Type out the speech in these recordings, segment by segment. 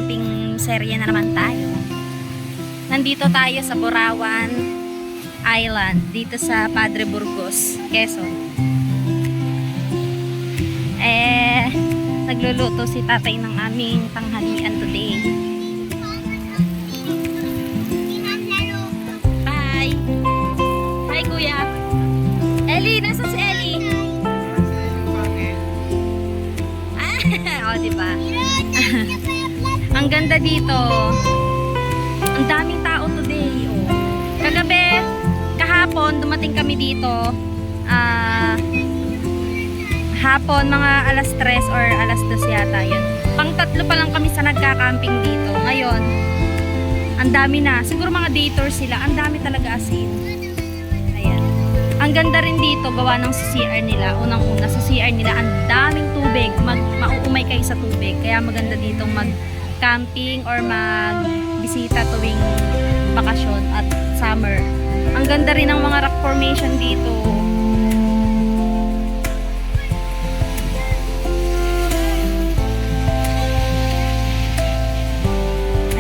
camping serye na naman tayo. Nandito tayo sa Borawan Island, dito sa Padre Burgos, Quezon. Nagluluto si tatay ng aming tanghalian today. Hi! Hi kuya! Ellie! Nasa si Ellie? O, diba? Ang ganda dito. Ang daming tao today. Oh. Kagabi, kahapon, dumating kami dito. Hapon, mga alas 3 or alas 2 yata yun. Pang-tatlo pa lang kami sa nagka-camping dito. Ngayon, ang dami na. Siguro mga day tour sila. Ang dami talaga as in. Ayan. Ang ganda rin dito, gawa ng CR nila. Unang-una, sa CR nila, ang daming tubig. Mauumay kayo sa tubig. Kaya maganda dito mag-camping or mag-bisita tuwing bakasyon at summer. Ang ganda rin ng mga rock formation dito.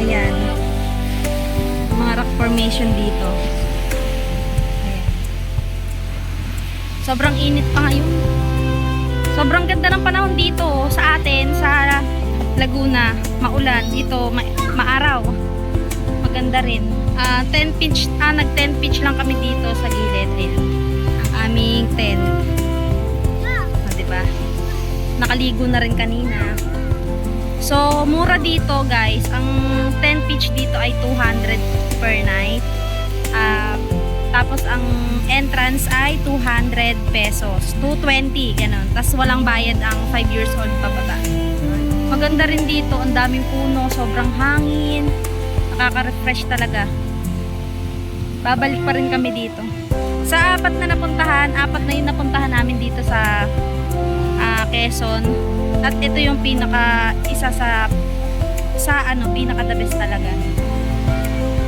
Ayan. Mga rock formation dito. Ayan. Sobrang init pa ngayon. Sobrang ganda ng panahon dito sa atin, sa Laguna. Maulan. Ito, maaraw. Maganda rin. 10 pitch, nag 10 pitch lang kami dito sa gilid. Ayan. Ang aming tent. Diba? Nakaligo na rin kanina. So, mura dito guys. Ang 10 pitch dito ay 200 per night. Tapos ang entrance ay 200 pesos. 220, ganun. Tapos walang bayad ang 5 years old pababa. Maganda rin dito. Ang daming puno. Sobrang hangin. Nakaka-refresh talaga. Babalik pa rin kami dito. Sa apat na yung napuntahan namin dito sa Quezon. At ito yung isa sa pinaka the best talaga.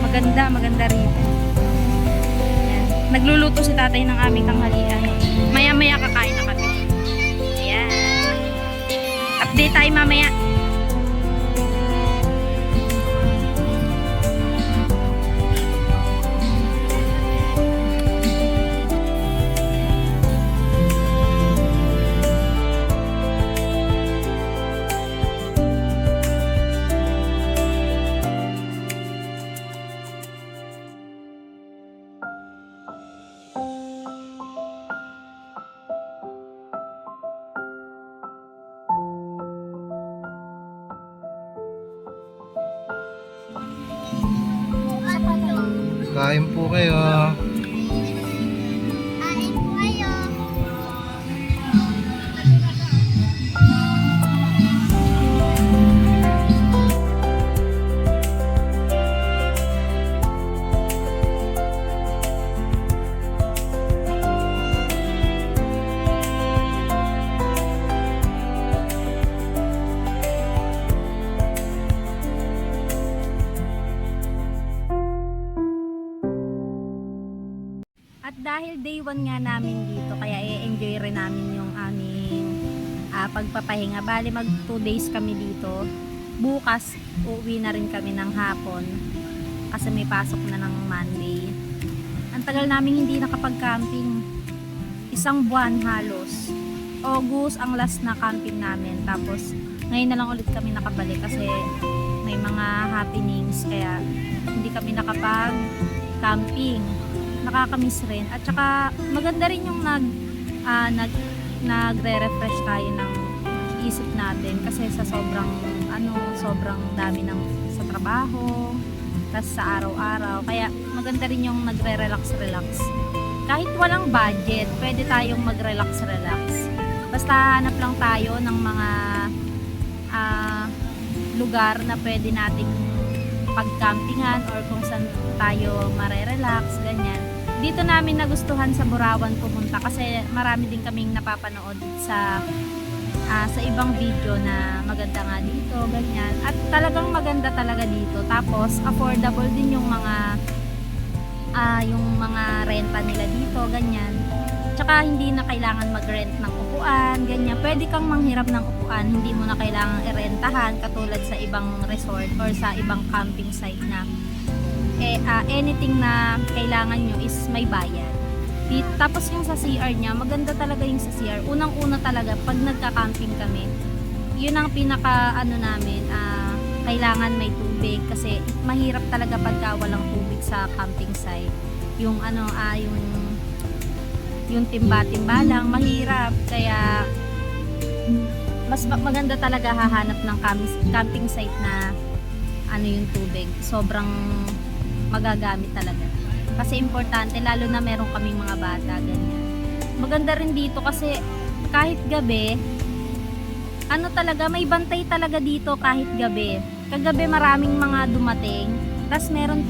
Maganda rito. Ayan. Nagluluto si tatay ng aming tanghalian. Maya-maya kakain na kami. Ayan. Update tayo mamaya. Kain po kayo. At dahil day 1 nga namin dito, kaya i-enjoy rin namin yung aming pagpapahinga. Bali mag 2 days kami dito. Bukas, uuwi na rin kami ng hapon kasi may pasok na ng Monday. Ang tagal namin hindi nakapag-camping. 1 buwan halos. August ang last na camping namin. Tapos ngayon na lang ulit kami nakabalik kasi may mga happenings kaya hindi kami nakapag-camping. Nakakamiss rin. At saka maganda rin yung nagre-refresh tayo ng isip natin kasi sa sobrang dami sa trabaho, tas sa araw-araw. Kaya maganda rin yung nagre-relax. Kahit walang budget, pwede tayong mag-relax. Basta hanap lang tayo ng mga lugar na pwede nating pag-campingan or kung saan tayo mare-relax, ganyan. Dito namin nagustuhan sa Borawan pumunta kasi marami din kaming napapanood sa ibang video na maganda nga dito, ganyan. At talagang maganda talaga dito. Tapos affordable din yung mga renta nila dito, ganyan. Tsaka hindi na kailangan mag-rent ng upuan, ganyan. Pwede kang manghiram ng upuan, hindi mo na kailangan irentahan katulad sa ibang resort or sa ibang camping site na anything na kailangan nyo is may bayad. Tapos yung sa CR niya, maganda talaga yung sa CR. Unang-una talaga, pag nagka-camping kami, yun ang pinaka ano namin, kailangan may tubig kasi mahirap talaga pagka walang tubig sa camping site. Yung ano, yung timba-timba lang, mahirap. Kaya mas maganda talaga hahanap ng camping site na ano yung tubig. Sobrang magagamit talaga. Kasi importante, lalo na meron kaming mga bata, ganyan. Maganda rin dito kasi kahit gabi, ano talaga, may bantay talaga dito kahit gabi. Kagabi maraming mga dumating, tas meron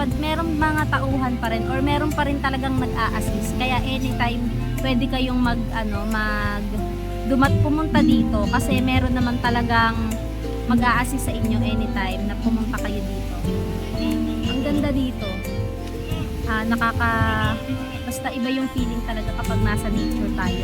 mga tauhan pa rin or meron pa rin talagang nag-a-assist. Kaya anytime pwede kayong pumunta dito kasi meron naman talagang mag-a-assist sa inyo anytime na pumunta kayo dito. Ang ganda dito. Basta iba yung feeling talaga kapag nasa nature tayo.